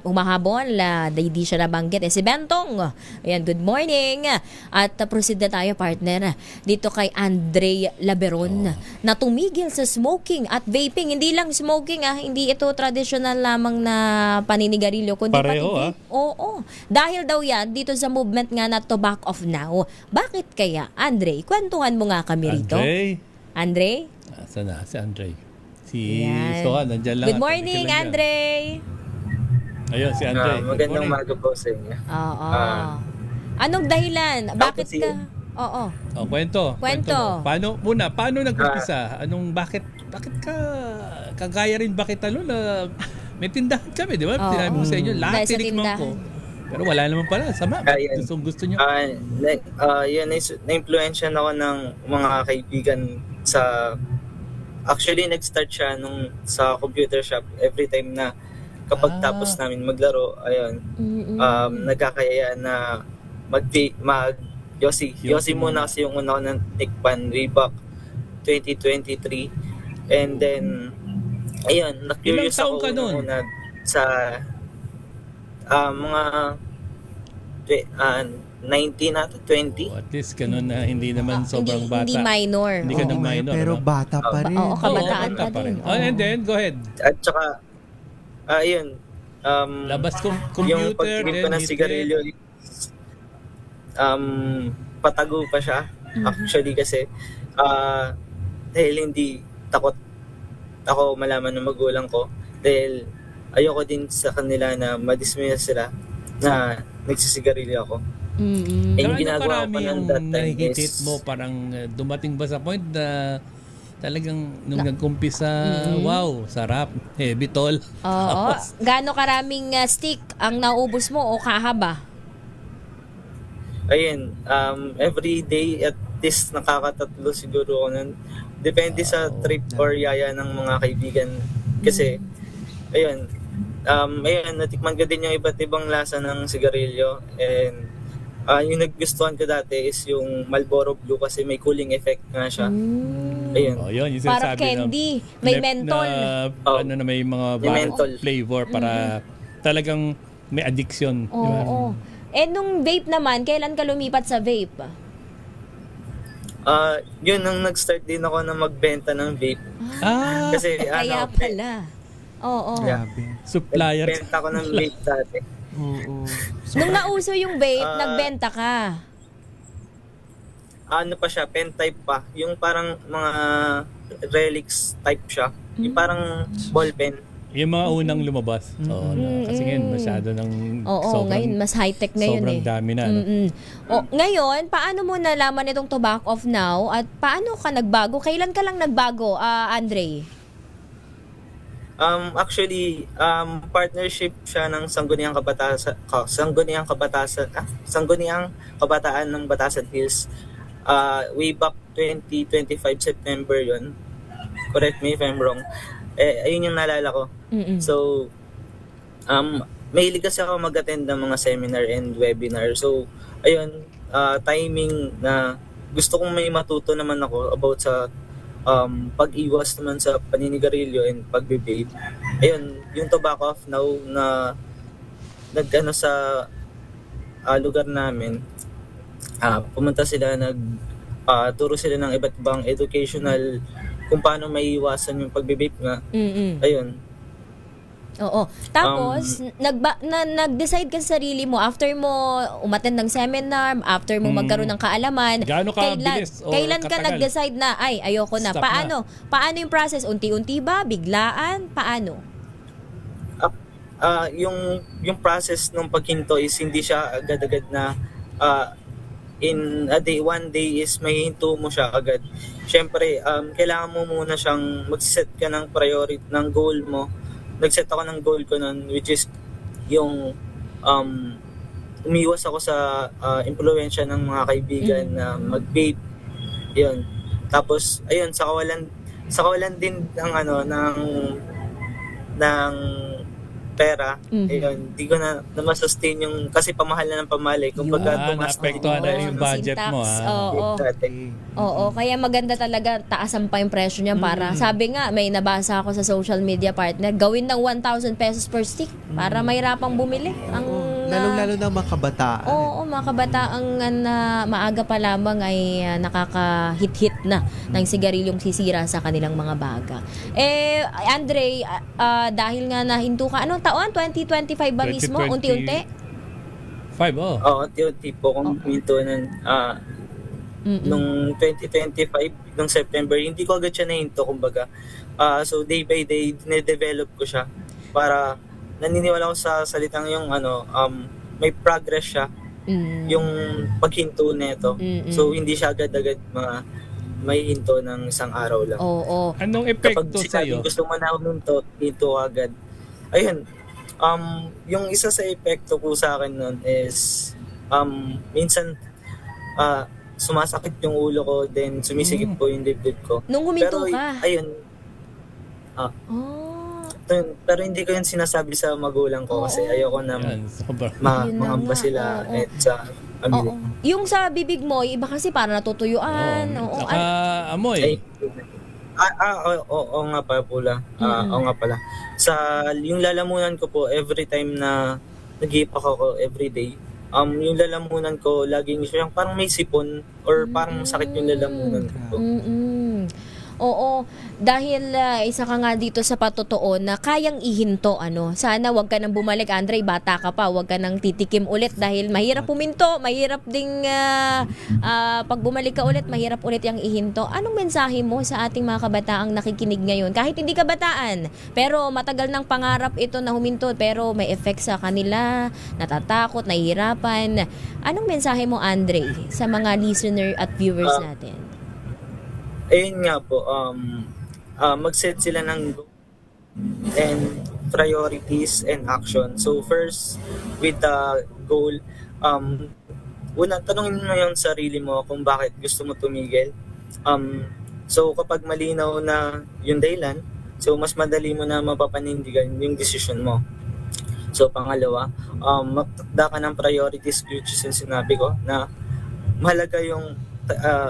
humahabol, hindi siya nabanggit. Si Bentong, ayan, good morning. At proceed na tayo, partner, dito kay Andre Laberon, na tumigil sa smoking at vaping. Hindi lang smoking, hindi ito traditional lamang na paninigarilyo, kundi pareho, Oo. Dahil daw yan, dito sa movement nga na Tobacco Off Now. Bakit kaya, Andre? Kwentuhan mo nga kami rito. Andre? Saan na? Si Andre. Si Yan. Sohan, nandyan lang. Good morning, Andre. Ayun, si Andre. Magandang umaga po sa inyo. Oo. Anong dahilan? Bakit ka? Oo. Kwento. Paano nag-umpisa? Bakit ka, kagaya rin ba kita na May tindahan kami, di ba? Oo. Sinabi ko sa inyo, lahat Dahil sa tinikman tindahan. ko. Pero wala naman pala, sama. Ayun. Gusto nyo. Yun, na-influensyan ako ng mga kaibigan sa... Actually, nag-start siya nung sa computer shop. Every time na kapag tapos namin maglaro, ayun, nagkakayaan na Yossi muna kasi yung una ko ng tikpan way back 2023. And then, ayun, na-curious Ilang taon ako ka nun? una sa mga 19 at 20. At least ganun na hindi naman sobrang bata. Hindi minor. Hindi ka Oo na nga, minor. pero ano? bata pa rin. Oo, kabataan bata pa din. Oh, and then, go ahead. At saka, ayun, Labas yung computer, pagtigil ko then ng hit sigarilyo, patago pa siya. Actually kasi, dahil hindi takot ako malaman ng magulang ko, dahil ayoko din sa kanila na madismiss sila na nagsisigarilyo ako. Mm-hmm. Eh, yung Gaano ginagawa ko karami ng yung that time nahihitit is, mo, parang dumating ba sa point na talagang nung nagkumpisa, wow, sarap, heavy tol. Oo. Gaano karaming stick ang naubos mo o kahaba? ayun, every day at least nakakatatlo siguro ako nun. Depende sa trip or yaya ng mga kaibigan. Kasi, ayun, natikman ko din yung iba't ibang lasa ng sigarilyo. And yung nagustuhan ko dati is yung Marlboro Blue kasi may cooling effect nga siya. Ayun. Oh, yun, yung Parang sinasabi candy. May na- mentol. Ano na may mga May mentol. flavor para talagang may addiction. Oo. di ba? Eh, nung vape naman, kailan ka lumipat sa vape? Yun, nung nag-start din ako na magbenta ng vape. Kasi, Kaya pala. Oo. Supplier. Benta ko ng vape dati. Nung nauso yung vape, nagbenta ka. Ano pa siya, pen type pa. Yung parang mga relics type siya. Yung parang ball pen. Yung mga unang lumabas. Oo, kasi ngayon masyado ng Oo, ngayon mas high-tech ngayon sobrang dami na. No? Ngayon, paano mo nalaman itong Tobacco Off Now at paano ka nagbago? Kailan ka lang nagbago, Andre? Actually, partnership siya ng Sangguniang Kabataan ng Batasan Hills. Way back 2025 September yun. Correct me if I'm wrong. Ayun yung naalala ko. So, mahilig kasi ako mag-attend ng mga seminar and webinar. So, ayun, timing na gusto kong may matuto naman ako about sa pag-iwas naman sa paninigarilyo and pagbe-vape. Ayun, yung Tobacco Off Now na nag-ano sa lugar namin, pumunta sila, turo sila ng iba't ibang educational kung paano maiiwasan yung pagbe-vape nga. Ayun. Oo. Tapos, nag-decide ka sa sarili mo after mo umattend ng seminar, after mo magkaroon ng kaalaman. Gaano ka bilis o kailan ka katagal? nag-decide na, ay, ayoko na. Stop Paano? Paano yung process? Unti-unti ba? Biglaan? Paano? Yung process ng paghinto is hindi siya agad-agad na in a day, one day is may hinto mo siya agad. Siyempre, kailangan mo muna siyang mag-set ka ng priority, ng goal mo. Nag-set ako ng goal ko nun, which is yung umiwas ako sa impluwensya ng mga kaibigan na mag-vape. Yun. Tapos, ayun, sa kawalan din ng pera. Ayun, di ko na masustain yung, kasi pamahal na ng pamali. Kung pagka tumas na yung budget mo. Oo, kaya maganda talaga taasan pa yung presyo niya para, sabi nga, may nabasa ako sa social media partner, gawin ng 1,000 pesos per stick para mahirapang bumili. Lalo-lalo na mga kabataan. Oo, mga kabataang maaga pa lamang ay nakaka-hit-hit na ng sigarilyong sisira sa kanilang mga baga. Andre, dahil nga nahinto ka, anong taon? 2025 ba mismo? Unti-unti? 5, oh. Oo, unti-unti po kung minto nung 2025, nung September, hindi ko agad siya nahinto, kumbaga. So, day by day, dinedevelop ko siya para naniniwala ko sa salitang yung may progress siya yung paghinto nito. So hindi siya agad-agad may hinto ng isang araw lang. Oo. Anong epekto kapag sa iyo? Kapag gusto mo na huminto, hinto agad. ayun, yung isa sa epekto po sa akin nun is, minsan, sumasakit yung ulo ko, then sumisigip po yung dibdib ko. Nung huminto Pero, ka? ayun, pero hindi ko yun sinasabi sa magulang ko kasi ayoko na Yan, sobrang. mangamba sila at sa pamilya. Yung sa bibig mo, yung iba kasi parang natutuyuan. Oo. Saka amoy. Oo nga pala pula. Oo nga pala. Sa yung lalamunan ko po every time na nag-iipak ako every day, yung lalamunan ko laging siyang parang may sipon or parang sakit yung lalamunan ko. Oo, dahil isa ka nga dito sa patotoo na kayang ihinto, ano. Sana wag ka nang bumalik, Andre, bata ka pa, wag ka nang titikim ulit dahil mahirap puminto, mahirap ding pag bumalik ka ulit, mahirap ulit yung ihinto. Anong mensahe mo sa ating mga kabataang nakikinig ngayon? Kahit hindi kabataan, pero matagal ng pangarap ito na huminto, pero may effect sa kanila, natatakot, nahihirapan. Anong mensahe mo, Andre, sa mga listener at viewers natin? Ayun nga po, mag-set sila ng goal and priorities and action. So first, with the goal, tanongin mo yung sarili mo kung bakit gusto mo tumigil. So kapag malinaw na yung dahilan, so mas madali mo na mapapanindigan yung decision mo. So pangalawa, magtakda ka ng priorities, which is yung sinabi ko, na mahalaga yung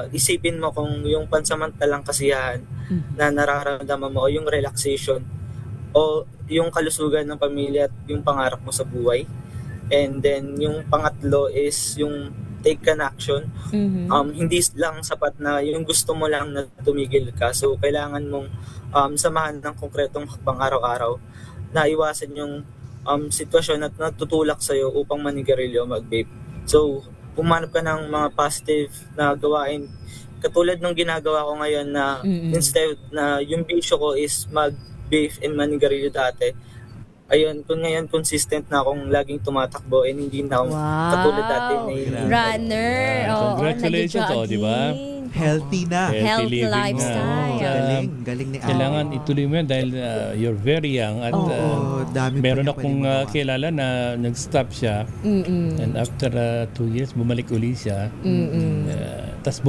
isipin mo kung yung pansamantalang kasiyahan na nararamdaman mo o yung relaxation o yung kalusugan ng pamilya at yung pangarap mo sa buhay. And then yung pangatlo is yung take an action. Hindi lang sapat na yung gusto mo lang na tumigil ka. So kailangan mong samahan ng konkretong hakbang araw-araw na iwasan yung sitwasyon at natutulak sa'yo upang manigarilyo o mag-vape. So pumanap ka ng mga positive na gawain katulad ng ginagawa ko ngayon na instead na yung bisyo ko is mag-vape and manigarilyo dati. Ayun, kung ngayon consistent na akong laging tumatakbo and hindi na akong katulad dati na runner. Congratulations, di ba? Healthy na. Healthy living lifestyle. Galing ni Kailangan ituloy mo yan dahil you're very young at meron akong kilala na nag-stop siya and after 2 years bumalik uli siya. Tapos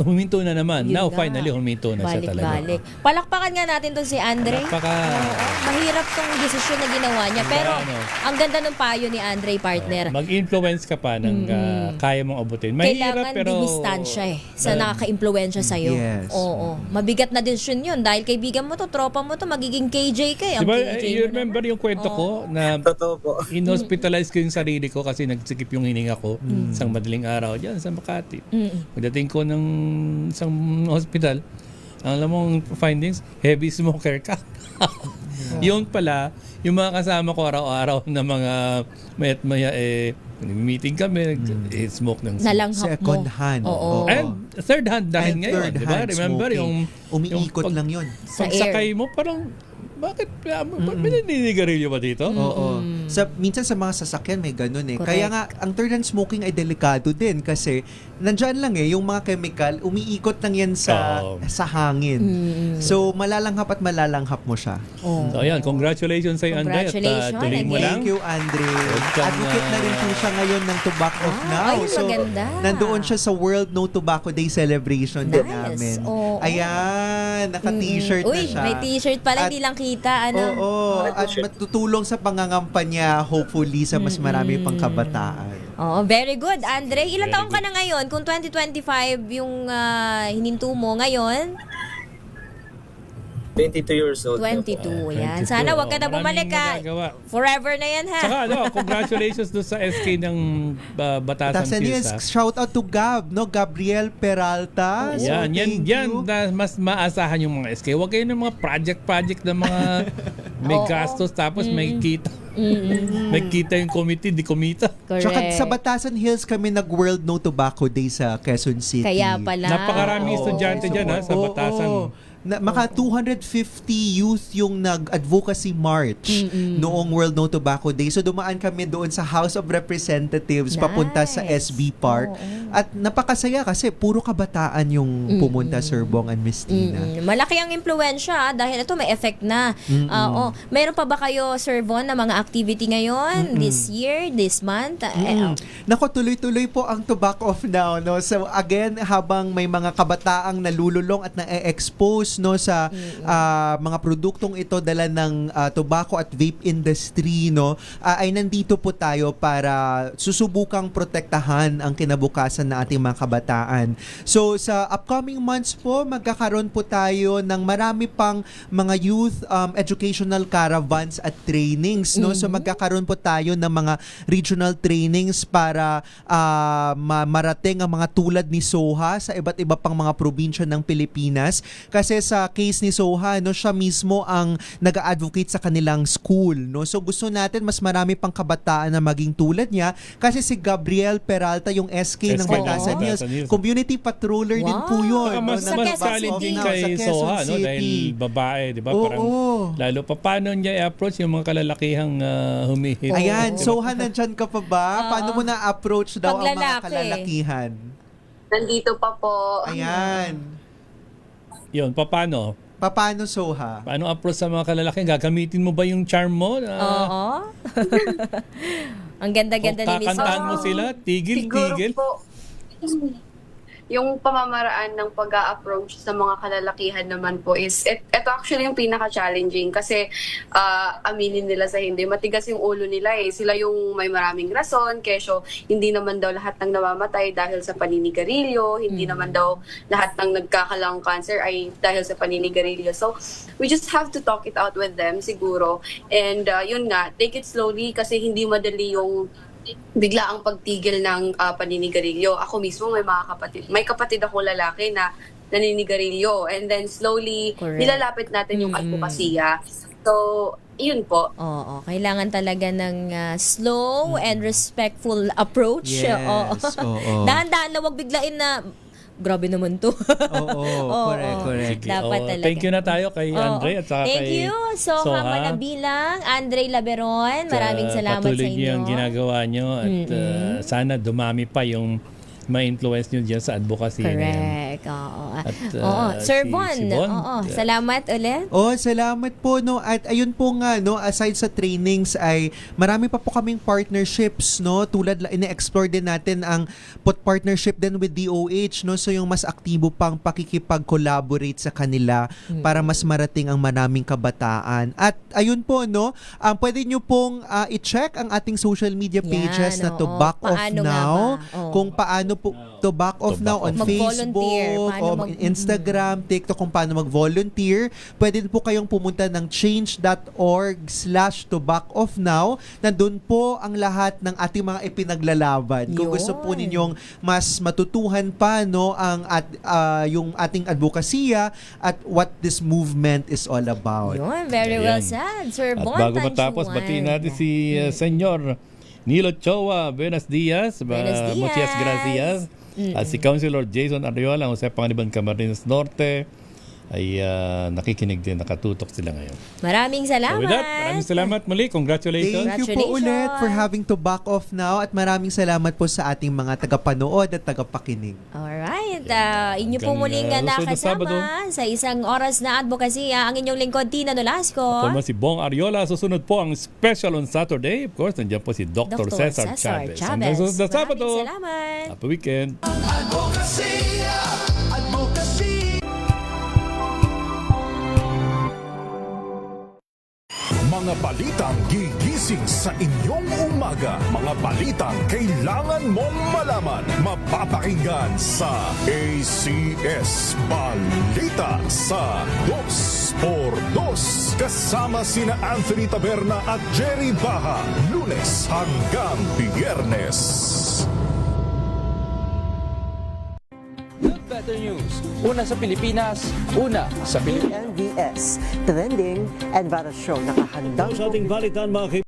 huminto na naman. Now finally huminto na siya talaga. Balik. Palakpakan nga natin to si Andre. Mahirap tong desisyon na ginawa niya pero ang ganda ng payo ni Andre, partner. Mag-influence ka pa ng kaya mong abutin. Mahirap kailangan pero dinistansya sa nakaka-impluwensya sa'yo. Yes. Oo. Mabigat na desisyon yun dahil kaibigan mo to, tropa mo to, magiging KJ ka. Ang diba, KJ you remember yung kwento ko na in-hospitalize ko yung sarili ko kasi nagsikip yung hininga ko isang madaling araw dyan sa Makati. Pagdating ko ng isang hospital, alam mong findings, heavy smoker ka. Yung pala, yung mga kasama ko araw-araw na mga maya meeting kami, smoke ng second hand. And third hand dahil ngayon, di ba? Remember yung umiikot lang yun. Pagsakay mo, parang bakit? May naninigarilyo ba dito? Oo. Minsan sa mga sasakyan may ganun eh. Correct. Kaya nga, ang third hand smoking ay delikado din kasi nandyan lang yung mga chemical, umiikot lang yan sa hangin. So, malalanghap at malalanghap mo siya. So, ayan. Congratulations sa'yo, Andre. At tuloy mo lang. Thank you, Andre. Advocate na rin po siya ngayon ng Tobacco Off Now. Ayun, so, maganda. nandoon siya sa World No Tobacco Day celebration din namin. Ayan, naka-t-shirt na siya. May t-shirt pala, hindi lang kita. At matutulong sa pangangampanya, hopefully, sa mas marami pang kabataan. Very good, Andre. Ilang taong ka na ngayon? Kung 2025 yung hininto mo ngayon? 22 years old. 22, yan. Sana wag ka na bumalik ka. Forever na yan, ha? Saka, congratulations doon sa SK ng Batasan Hills. Shout out to Gab, Gabriel Peralta. Yan na mas maasahan yung mga SK. Huwag kayo ng mga project na mga may gastos tapos may kita. May kita yung committee, di kumita. Tsaka sa Batasan Hills kami nag-World No Tobacco Day sa Quezon City. Kaya pala. Napakarami estudyante dyan sa Batasan. Maka 250 youth yung nag-advocacy march noong World No Tobacco Day. So dumaan kami doon sa House of Representatives papunta sa SB Park. At napakasaya kasi puro kabataan yung pumunta, Sir Bong and Miss Tina. Malaki ang impluwensya dahil ito may effect na. Meron pa ba kayo, Sir Von, na mga activity ngayon? This year, this month? Nako, tuloy-tuloy po ang Tobacco Off Now, no? So again, habang may mga kabataang nalululong at na-expose, no, sa mga produktong ito dala ng tobacco at vape industry, no, ay nandito po tayo para susubukang protektahan ang kinabukasan ng ating mga kabataan. So sa upcoming months po, magkakaroon po tayo ng marami pang mga youth educational caravans at trainings, no. So magkakaroon po tayo ng mga regional trainings para marating ang mga tulad ni SOHA sa iba't iba pang mga probinsya ng Pilipinas. Kasi sa case ni SOHA, no, siya mismo ang nag-advocate sa kanilang school, no. So gusto natin mas marami pang kabataan na maging tulad niya, kasi si Gabriel Peralta, yung SK ng Batasan Hills, community patroller din po yun. Mas challenging kay SOHA, no, dahil babae, di ba? Parang lalo pa paano niya i-approach yung mga kalalakihang humihit. Ayan, SOHA, nandyan ka pa ba? Paano mo na-approach daw ang mga kalalakihan? Nandito pa po. Ayan. Yun, paano? Paano, SOHA? Paano approach sa mga kalalaki? Gagamitin mo ba yung charm mo? Oo. Ang ganda-ganda ni Miss. Kakantaan mo sila? Tigil? Po, yung pamamaraan ng pag-a-approach sa mga kalalakihan naman po is, ito actually yung pinaka-challenging kasi aminin nila sa hindi. Matigas yung ulo nila eh. Sila yung may maraming rason, kesyo hindi naman daw lahat ng namamatay dahil sa paninigarilyo, hindi naman daw lahat ng nagkakalang cancer ay dahil sa paninigarilyo. So, we just have to talk it out with them siguro. And yun nga, take it slowly kasi hindi madali yung bigla ang pagtigil ng paninigarilyo. Ako mismo may kapatid ako lalaki na naninigarilyo, and then slowly nilalapit natin yung advokasya. So, yun po. Oo, kailangan talaga ng slow and respectful approach. Yes, oo. Dahan-dahan lang, wag biglain na grabe naman to. Correct. Dapat talaga. Thank you na tayo kay Andre at saka Thank kay you. Soha Manabilang, Andre Laberon, maraming salamat sa inyo. Patuloy niyo ang ginagawa niyo at sana dumami pa yung ma-influence nyo dyan sa advocacy. Correct. Sir Von, salamat ulit. Salamat po, no. At ayun po nga, no, aside sa trainings ay marami pa po kaming partnerships, no. Tulad ine-explore din natin ang partnership din with DOH, no. So yung mas aktibo pang pakikipag-collaborate sa kanila para mas marating ang maraming kabataan. At ayun po, no, pwede nyo pong i-check ang ating social media pages na Tobacco Off Now. Kung paano po Tobacco Off Now on Facebook, o Instagram, TikTok, kung paano mag-volunteer. Pwede po kayong pumunta ng change.org/Tobacco Off Now. Nandun po ang lahat ng ating mga ipinaglalaban. Kung gusto po ninyong mas matutuhan pa, no, ang yung ating advokasya at what this movement is all about. Very well said, Sir Bon. At bago matapos, batiin natin si Senyor Nilo Chowa, Buenos Dias. Muchas gracias. At si Councilor Jason Arriola, Jose Pangaliban, Camarines Norte, ay nakikinig din, nakatutok sila ngayon. Maraming salamat. So with that, maraming salamat muli. Congratulations. Thank you po ulit for having Tobacco Off Now, at maraming salamat po sa ating mga tagapanood at tagapakinig. Alright. Inyo po muling nakasama sa isang oras na advokasya. Ang inyong lingkod, Tina Nolasco. Ako naman si Bong Ariola. Susunod po ang special on Saturday. Of course, nandiyan po si Dr. Cesar Chavez. Hanggang susunod na Sabado. Maraming salamat. Happy weekend. Advokasya. Mga balitang gigising sa inyong umaga. Mga balitang kailangan mong malaman. Mapapakinggan sa ACS Balita sa 2x2. Kasama sina Anthony Taberna at Jerry Baha. Lunes hanggang Biyernes. Better News. Una sa Pilipinas, una sa Pilipinas. NVS, Trending and Viral Show. Nakahandang sa ating balitan, mga